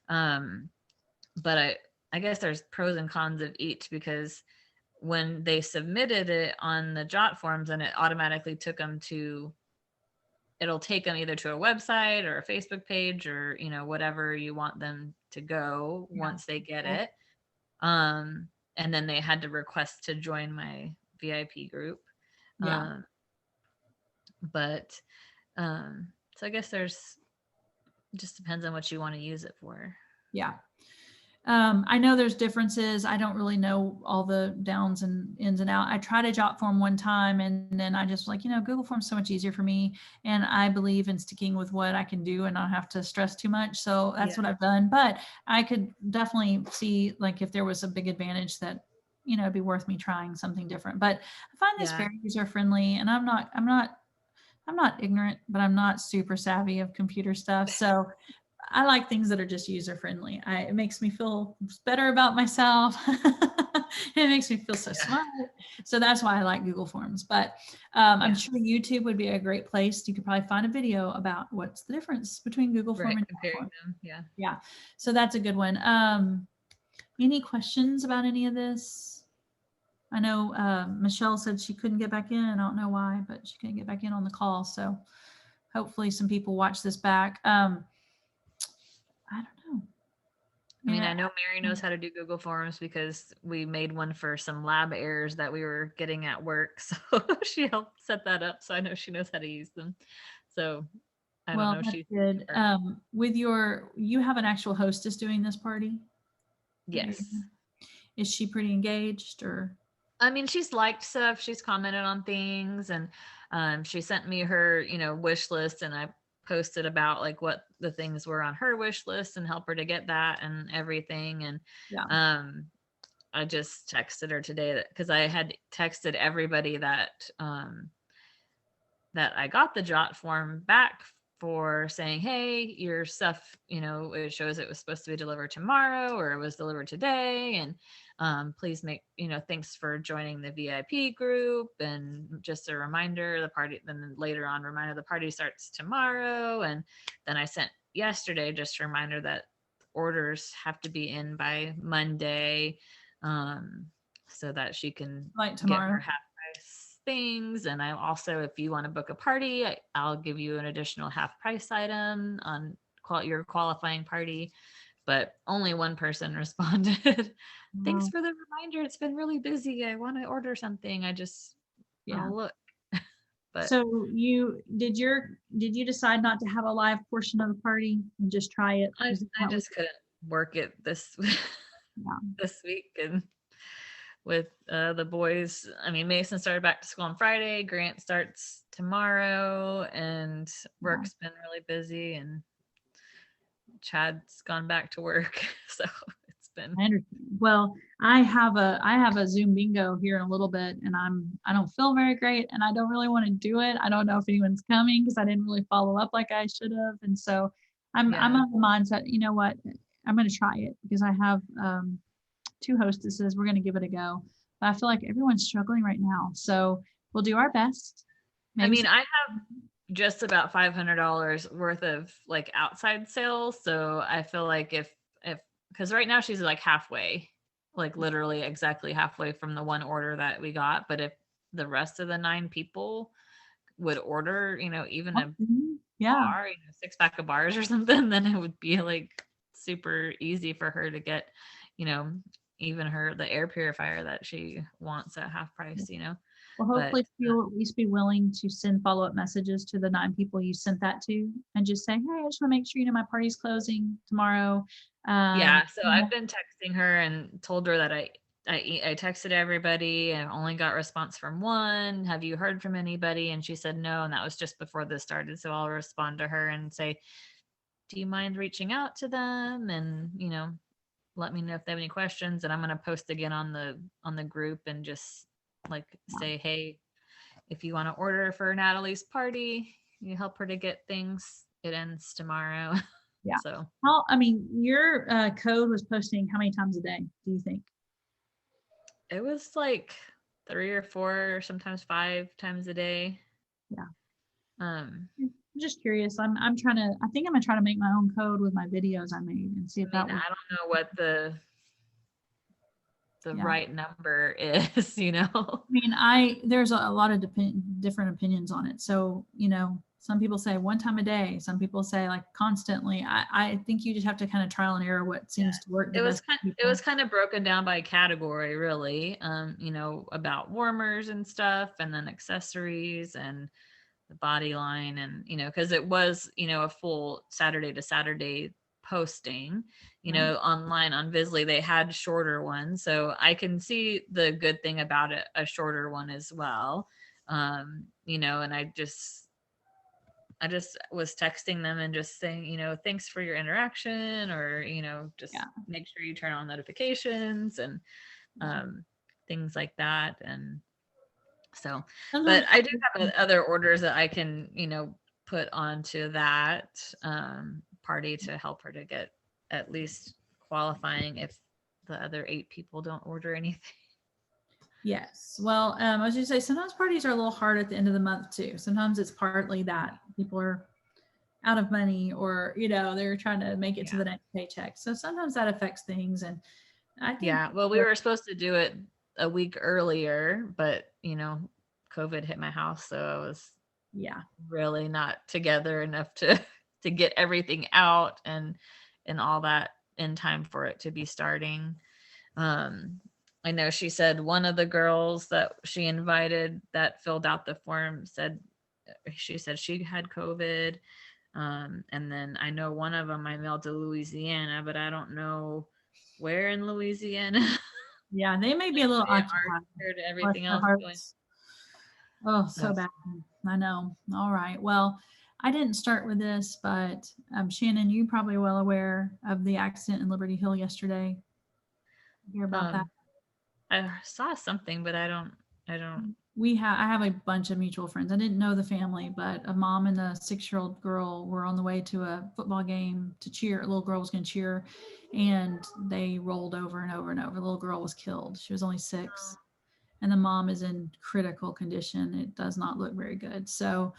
But I guess there's pros and cons of each, because when they submitted it on the Jot forms, and it automatically took them it'll take them either to a website or a Facebook page, or whatever you want them to go once they get it. And then they had to request to join my VIP group. So I guess just depends on what you want to use it for. Yeah. I know there's differences. I don't really know all the downs and ins and outs. I tried a Jot form one time, and then I just Google Forms so much easier for me. And I believe in sticking with what I can do and not have to stress too much. So that's what I've done. But I could definitely see if there was a big advantage that, it'd be worth me trying something different. But I find this very user friendly, and I'm not ignorant, but I'm not super savvy of computer stuff. So I like things that are just user friendly. It makes me feel better about myself. It makes me feel so smart. So that's why I like Google Forms. But I'm sure YouTube would be a great place. You could probably find a video about what's the difference between Google Form and Google Form. Them. Yeah. So that's a good one. Any questions about any of this? I know Michelle said she couldn't get back in. I don't know why, but she couldn't get back in on the call. So hopefully some people watch this back. I don't know. I know Mary knows how to do Google Forms, because we made one for some lab errors that we were getting at work. So she helped set that up. So I know she knows how to use them. So I don't know. She's good. You have an actual hostess doing this party? Yes. Is she pretty engaged, or? She's liked stuff. She's commented on things, and she sent me her, wish list, and I posted about what the things were on her wish list and help her to get that and everything. And I just texted her today because I had texted everybody that I got the Jot form back for, saying, hey, your stuff, it shows it was supposed to be delivered tomorrow, or it was delivered today, and please make, thanks for joining the VIP group, and just a reminder, the party, then later on, reminder, the party starts tomorrow. And then I sent yesterday just a reminder that orders have to be in by Monday, so that she can tomorrow. get her half price things. And I also, if you want to book a party, I'll give you an additional half price item on your qualifying party. But only one person responded. Thanks for the reminder. It's been really busy. I want to order something. I'll look. But so did you decide not to have a live portion of the party and just try it? I just couldn't work it this this week, and with the boys. I mean, Mason started back to school on Friday. Grant starts tomorrow, and work's been really busy, and Chad's gone back to work. So it's been. I understand. Well, I have a Zoom bingo here in a little bit, and I don't feel very great, and I don't really want to do it. I don't know if anyone's coming because I didn't really follow up like I should have, and so I'm of the mindset. You know what? I'm going to try it because I have 2 hostesses. We're going to give it a go. But I feel like everyone's struggling right now, so we'll do our best. I mean, I have just about $500 worth of like outside sales, so I feel like if because right now she's like halfway, like literally exactly halfway from the one order that we got. But if the rest of the 9 people would order, even a bar, 6-pack of bars or something, then it would be like super easy for her to get, even the air purifier that she wants at half price, Well, hopefully you'll at least be willing to send follow-up messages to the 9 people you sent that to and just say, hey, I just want to make sure, my party's closing tomorrow. So I've been texting her and told her that I texted everybody and only got response from 1. Have you heard from anybody? And she said no, and that was just before this started. So I'll respond to her and say, do you mind reaching out to them? And, let me know if they have any questions. And I'm going to post again on the group and just say, hey, if you want to order for Natalie's party, you help her to get things. It ends tomorrow. Yeah. So your code was posting how many times a day, do you think? It was like 3 or 4, sometimes 5 times a day. Yeah. I'm just curious. I think I'm gonna try to make my own code with my videos I made and see if that works. I don't know what the right number is, There's a lot of different opinions on it. So, some people say 1 time a day, some people say like constantly. I think you just have to kind of trial and error what seems to work. It was kind of broken down by category, really, about warmers and stuff, and then accessories and the body line, and because it was a full Saturday to Saturday posting, online on Visly. They had shorter ones, so I can see the good thing about it, a shorter one as well. And I just was texting them and just saying, thanks for your interaction, or just make sure you turn on notifications and things like that. And so, but I do have other orders that I can, put onto that party to help her to get at least qualifying if the other 8 people don't order anything. Yes. Well, I was just say sometimes parties are a little hard at the end of the month too. Sometimes it's partly that people are out of money, or they're trying to make it to the next paycheck. So sometimes that affects things. And I think well, we were supposed to do it a week earlier, but COVID hit my house, so I was really not together enough to get everything out and all that in time for it to be starting. I know she said one of the girls that she invited that filled out the form she said she had COVID. And then I know one of them I mailed to Louisiana, but I don't know where in Louisiana. Yeah, they may be a little occupied. Everything else going. Oh, so bad. I know. All right. Well, I didn't start with this, but Shannon, you're probably well aware of the accident in Liberty Hill yesterday. You hear about that? I saw something, but I don't. I have a bunch of mutual friends. I didn't know the family, but a mom and a 6-year-old girl were on the way to a football game to cheer. A little girl was going to cheer, and they rolled over and over and over. The little girl was killed. She was only 6, and the mom is in critical condition. It does not look very good. So,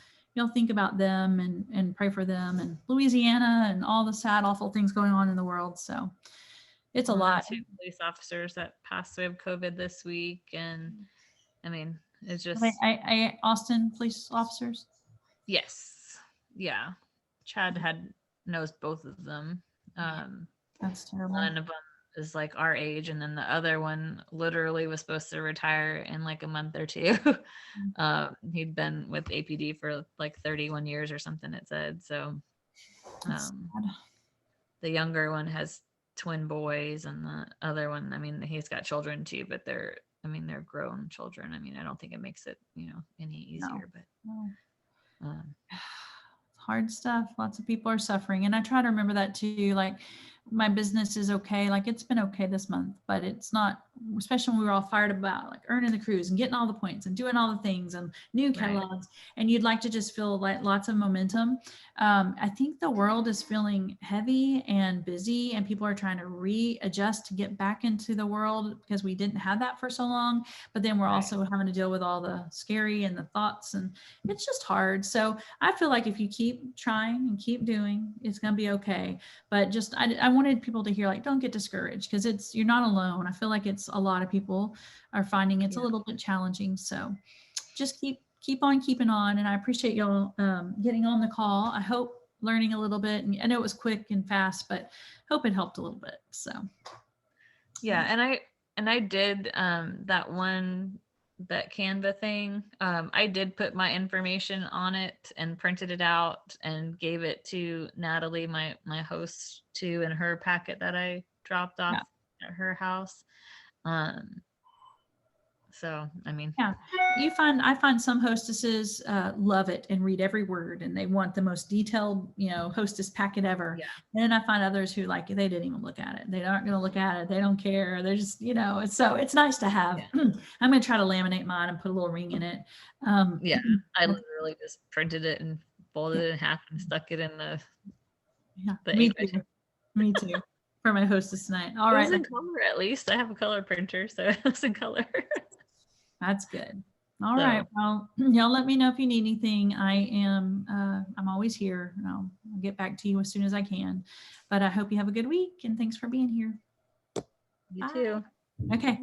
think about them and pray for them, and Louisiana and all the sad, awful things going on in the world. So it's a lot. 2 police officers that passed away of COVID this week. And It's just, Austin police officers. yes. Yeah. Chad knows both of them. That's terrible. One of them is like our age, and then the other one literally was supposed to retire in like a month or two. He'd been with APD for like 31 years or something, it said. So the younger one has twin boys, and the other one, I mean, he's got children too, but they're grown children. I mean, I don't think it makes it, any easier, but hard stuff. Lots of people are suffering. And I try to remember that too. Like, my business is okay. Like, it's been okay this month, but it's not, especially when we were all fired about like earning the cruise and getting all the points and doing all the things and new catalogs. And you'd like to just feel like lots of momentum. I think the world is feeling heavy and busy, and people are trying to readjust to get back into the world because we didn't have that for so long. But then we're also having to deal with all the scary and the thoughts, and it's just hard. So I feel like if you keep trying and keep doing, it's going to be okay. But just, I wanted people to hear, like, don't get discouraged, because you're not alone. I feel like it's a lot of people are finding it's a little bit challenging. So just keep on keeping on. And I appreciate y'all getting on the call. I hope learning a little bit, and I know it was quick and fast, but hope it helped a little bit. So yeah. And I did that Canva thing. I did put my information on it and printed it out and gave it to Natalie, my host, too, in her packet that I dropped off at her house. So, I mean, I find some hostesses love it and read every word, and they want the most detailed, hostess packet ever. Yeah. And then I find others who, like, they didn't even look at it. They aren't going to look at it. They don't care. They're just, so it's nice to have. Yeah. I'm going to try to laminate mine and put a little ring in it. I literally just printed it and folded it in half and stuck it in the Me too. For my hostess tonight. All right. It was in color, at least. I have a color printer, so it was in color. That's good. All right. Well, y'all let me know if you need anything. I'm always here. I'll get back to you as soon as I can. But I hope you have a good week, and thanks for being here. You too. Okay.